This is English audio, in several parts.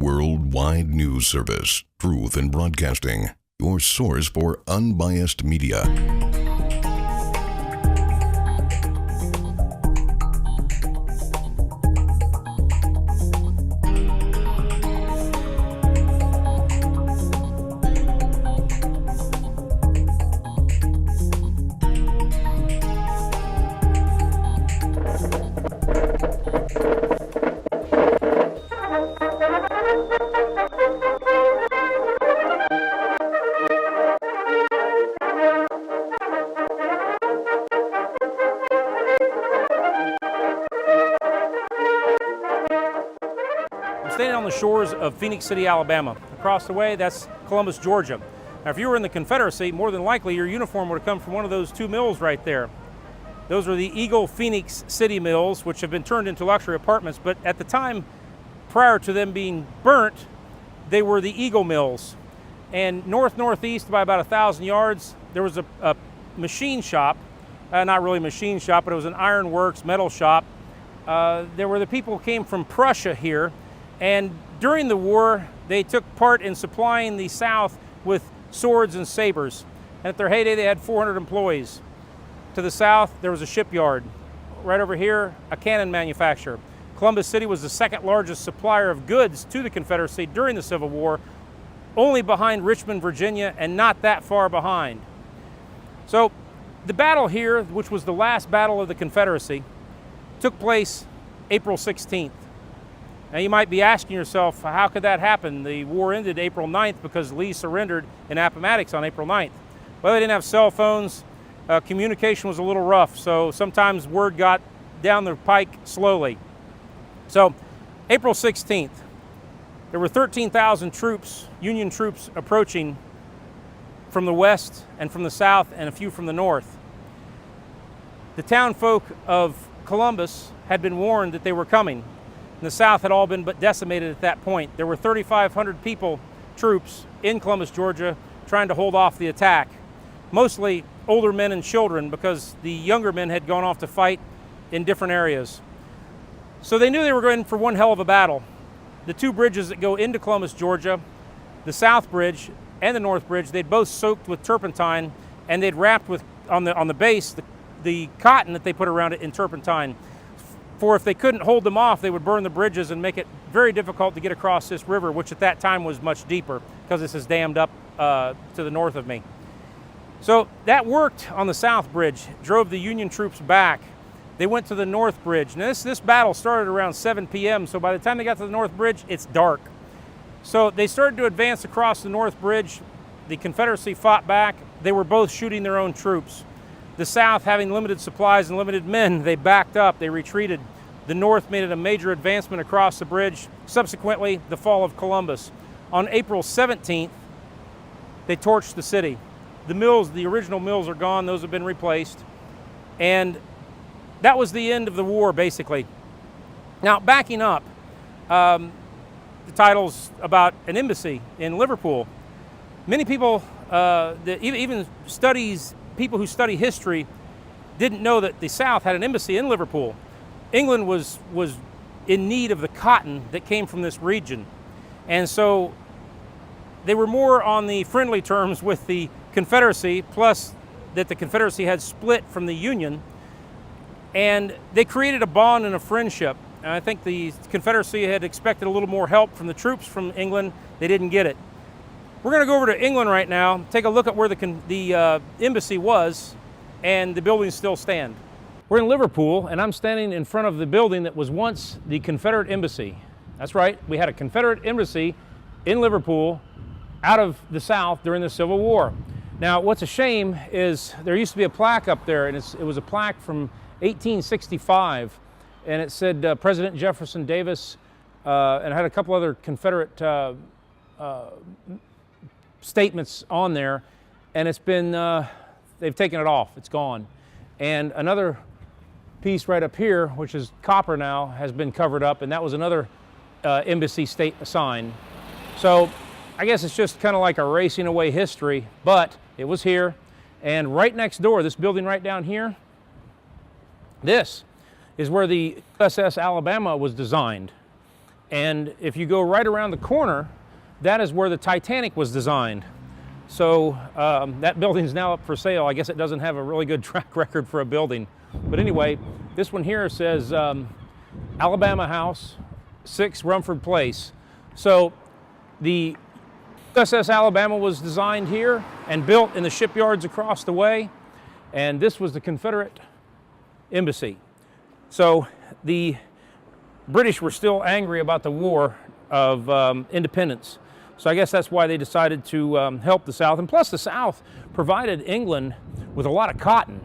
Worldwide News Service, Truth in Broadcasting, your source for unbiased media. Standing on the shores of Phoenix City, Alabama. Across the way, that's Columbus, Georgia. Now, if you were in the Confederacy, more than likely your uniform would have come from one of those two mills right there. Those are the Eagle Phoenix City mills, which have been turned into luxury apartments, but at the time, prior to them being burnt, they were the Eagle mills. And northeast by about 1,000 yards, there was a machine shop, not really a machine shop, but it was an ironworks metal shop. There were the people who came from Prussia here. And during the war, they took part in supplying the South with swords and sabers. And at their heyday, they had 400 employees. To the south, there was a shipyard. Right over here, a cannon manufacturer. Columbus City was the second largest supplier of goods to the Confederacy during the Civil War, only behind Richmond, Virginia, and not that far behind. So the battle here, which was the last battle of the Confederacy, took place April 16th. Now you might be asking yourself, how could that happen? The war ended April 9th because Lee surrendered in Appomattox on April 9th. Well, they didn't have cell phones. Communication was a little rough, so sometimes word got down the pike slowly. So April 16th, there were 13,000 troops, Union troops, approaching from the west and from the south and a few from the north. The townfolk of Columbus had been warned that they were coming. And the South had all been but decimated at that point. There were 3,500 troops in Columbus, Georgia, trying to hold off the attack. Mostly older men and children, because the younger men had gone off to fight in different areas. So they knew they were going for one hell of a battle. The two bridges that go into Columbus, Georgia, the South Bridge and the North Bridge, they'd both soaked with turpentine, and they'd wrapped with on the base the cotton that they put around it in turpentine. For if they couldn't hold them off, they would burn the bridges and make it very difficult to get across this river, which at that time was much deeper because this is dammed up to the north of me. So that worked on the South Bridge, drove the Union troops back. They went to the North Bridge. Now this battle started around 7 p.m., so by the time they got to the North Bridge, it's dark. So they started to advance across the North Bridge. The Confederacy fought back. They were both shooting their own troops. The South, having limited supplies and limited men, they backed up, they retreated. The North made it a major advancement across the bridge. Subsequently, the fall of Columbus. On April 17th, they torched the city. The mills, the original mills are gone, those have been replaced. And that was the end of the war, basically. Now, backing up, the title's about an embassy in Liverpool. Many people, even people who study history didn't know that the South had an embassy in Liverpool. England was in need of the cotton that came from this region. And so they were more on the friendly terms with the Confederacy, plus that the Confederacy had split from the Union. And they created a bond and a friendship. And I think the Confederacy had expected a little more help from the troops from England. They didn't get it. We're going to go over to England right now, take a look at where the embassy was, and the buildings still stand. We're in Liverpool, and I'm standing in front of the building that was once the Confederate Embassy. That's right, we had a Confederate Embassy in Liverpool out of the South during the Civil War. Now, what's a shame is there used to be a plaque up there, and it was a plaque from 1865, and it said President Jefferson Davis, and had a couple other Confederate statements on there, and it's been, they've taken it off, it's gone. And another piece right up here, which is copper now, has been covered up, and that was another embassy state sign. So I guess it's just kind of like erasing away history, but it was here. And right next door, this building right down here, this is where the USS Alabama was designed. And if you go right around the corner, that is where the Titanic was designed. So that building is now up for sale. I guess it doesn't have a really good track record for a building. But anyway, this one here says Alabama House, 6 Rumford Place. So the USS Alabama was designed here and built in the shipyards across the way. And this was the Confederate embassy. So the British were still angry about the war of independence. So I guess that's why they decided to help the South. And plus the South provided England with a lot of cotton.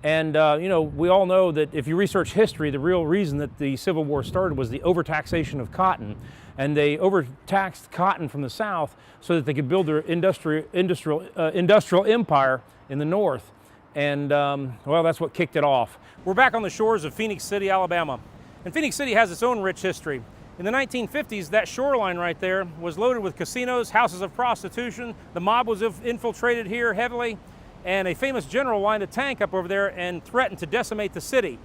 And you know, we all know that if you research history, the real reason that the Civil War started was the overtaxation of cotton. And they overtaxed cotton from the South so that they could build their industrial empire in the North. And well, that's what kicked it off. We're back on the shores of Phoenix City, Alabama. And Phoenix City has its own rich history. In the 1950s, that shoreline right there was loaded with casinos, houses of prostitution. The mob was infiltrated here heavily, and a famous general lined a tank up over there and threatened to decimate the city.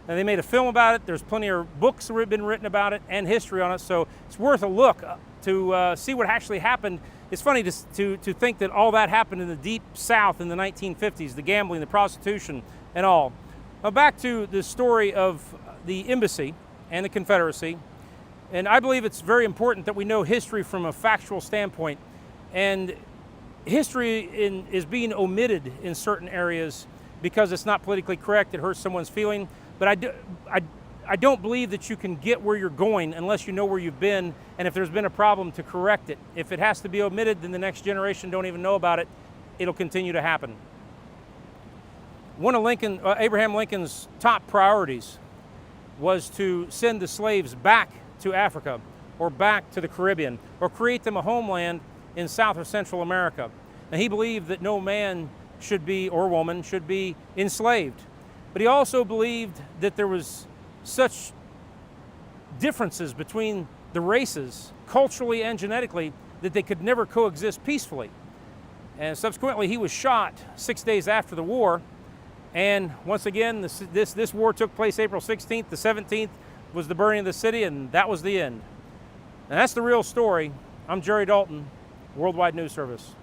And they made a film about it. There's plenty of books that have been written about it and history on it, so it's worth a look to see what actually happened. It's funny to think that all that happened in the deep South in the 1950s, the gambling, the prostitution, and all. Now back to the story of the embassy and the Confederacy. And I believe it's very important that we know history from a factual standpoint. And history is being omitted in certain areas because it's not politically correct, it hurts someone's feeling. But I don't believe that you can get where you're going unless you know where you've been, and if there's been a problem, to correct it. If it has to be omitted, then the next generation don't even know about it. It'll continue to happen. One of Abraham Lincoln's top priorities was to send the slaves back to Africa or back to the Caribbean or create them a homeland in South or Central America. And he believed that no man should be, or woman, should be enslaved. But he also believed that there was such differences between the races, culturally and genetically, that they could never coexist peacefully. And subsequently, he was shot 6 days after the war. And once again, this war took place April 16th. The 17th was the burning of the city, and that was the end. And that's the real story. I'm Jerry Dalton, Worldwide News Service.